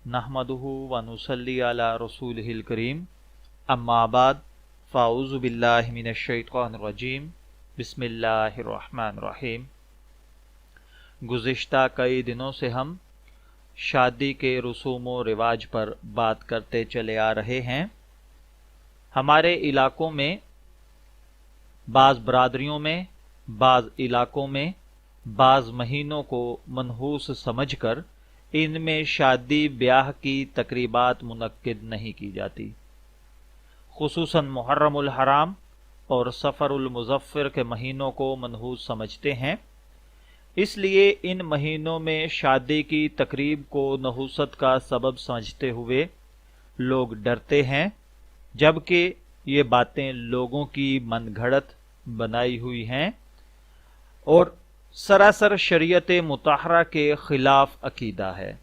नहमदुहु व नुसल्ली अला रसूलिहिल करीम अम्मा बाद फ़ाऊज़ु बिल्लाहि मिनश शैतानिर रजीम बिस्मिल्लाहिर रहमानिर रहीम। गुज़िश्ता कई दिनों से हम शादी के रसूम व रिवाज पर बात करते चले आ रहे हैं। हमारे इलाकों में, बाज़ बरादरियों में, बाज़ इलाकों में बाज़ महीनों को मनहूस समझकर इनमें शादी ब्याह की तकरीबात मुनक्किद नहीं की जाती। खुसूसन मुहर्रमुल हराम और सफ़रुल मुज़फ़्फ़र के महीनों को मनहूस समझते हैं। इसलिए इन महीनों में शादी की तकरीब को नहूसत का सबब समझते हुए लोग डरते हैं, जबकि ये बातें लोगों की मनगढ़ंत बनाई हुई हैं और सरासर शरीयत मुताहरा के खिलाफ अकीदा है।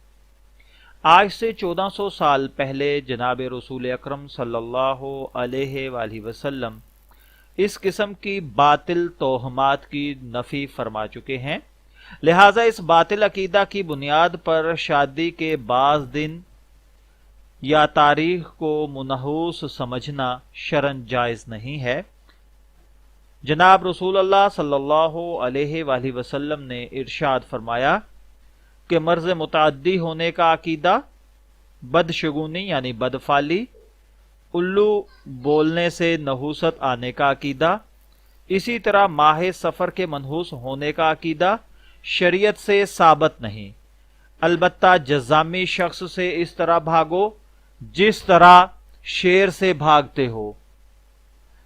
आज से 1400 साल पहले जनाब रसूल अकरम सल्लल्लाहु अलैहि वसल्लम इस किस्म की बातिल तोहमात की नफी फरमा चुके हैं। लिहाजा इस बातिल अकीदा की बुनियाद पर शादी के बाज़ दिन या तारीख को मुनहूस समझना शरन जायज़ नहीं है। जनाब रसूलुल्लाह सल्लल्लाहु अलैहि वसल्लम ने इरशाद फरमाया कि मर्ज़ मुतअद्दी होने का अकीदा, बदशगुनी यानी बदफाली, उल्लू बोलने से नहूसत आने का अकीदा, इसी तरह माह सफ़र के मनहूस होने का अकीदा शरीयत से साबित नहीं। अलबत्ता जज़ामी शख्स से इस तरह भागो जिस तरह शेर से भागते हो।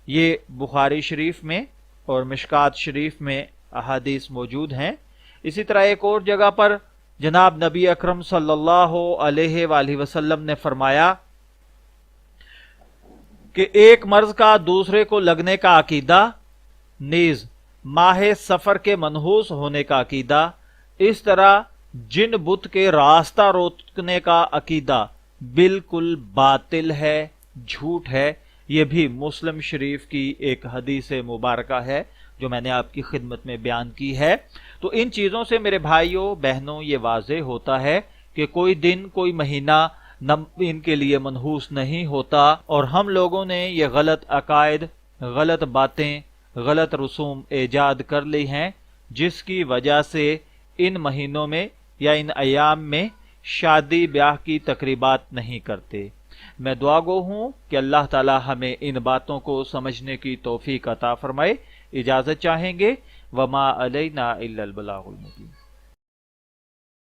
ये बुखारी शरीफ में और मिशकात शरीफ में अहादीस मौजूद हैं। इसी तरह एक और जगह पर जनाब नबी अकरम सल्लल्लाहु अलैहि वसल्लम ने फरमाया कि एक मर्ज का दूसरे को लगने का अकीदा, नीज माह सफर के मनहूस होने का अकीदा, इस तरह जिन बुत के रास्ता रोकने का अकीदा बिल्कुल बातिल है, झूठ है। ये भी मुस्लिम शरीफ की एक हदीस मुबारका है जो मैंने आपकी खिदमत में बयान की है। तो इन चीज़ों से मेरे भाइयों बहनों ये वाज़ेह होता है कि कोई दिन कोई महीना इनके लिए मनहूस नहीं होता और हम लोगों ने ये गलत अकायद, गलत बातें, गलत रसूम ईजाद कर ली हैं, जिसकी वजह से इन महीनों में या इन अयाम में शादी ब्याह की तकरीबात नहीं करते। मैं दुआ गो हूँ कि अल्लाह ताला हमें इन बातों को समझने की तौफीक अता फरमाए। इजाज़त चाहेंगे। वमा अलैना इल्लल बलागुल मुबीन।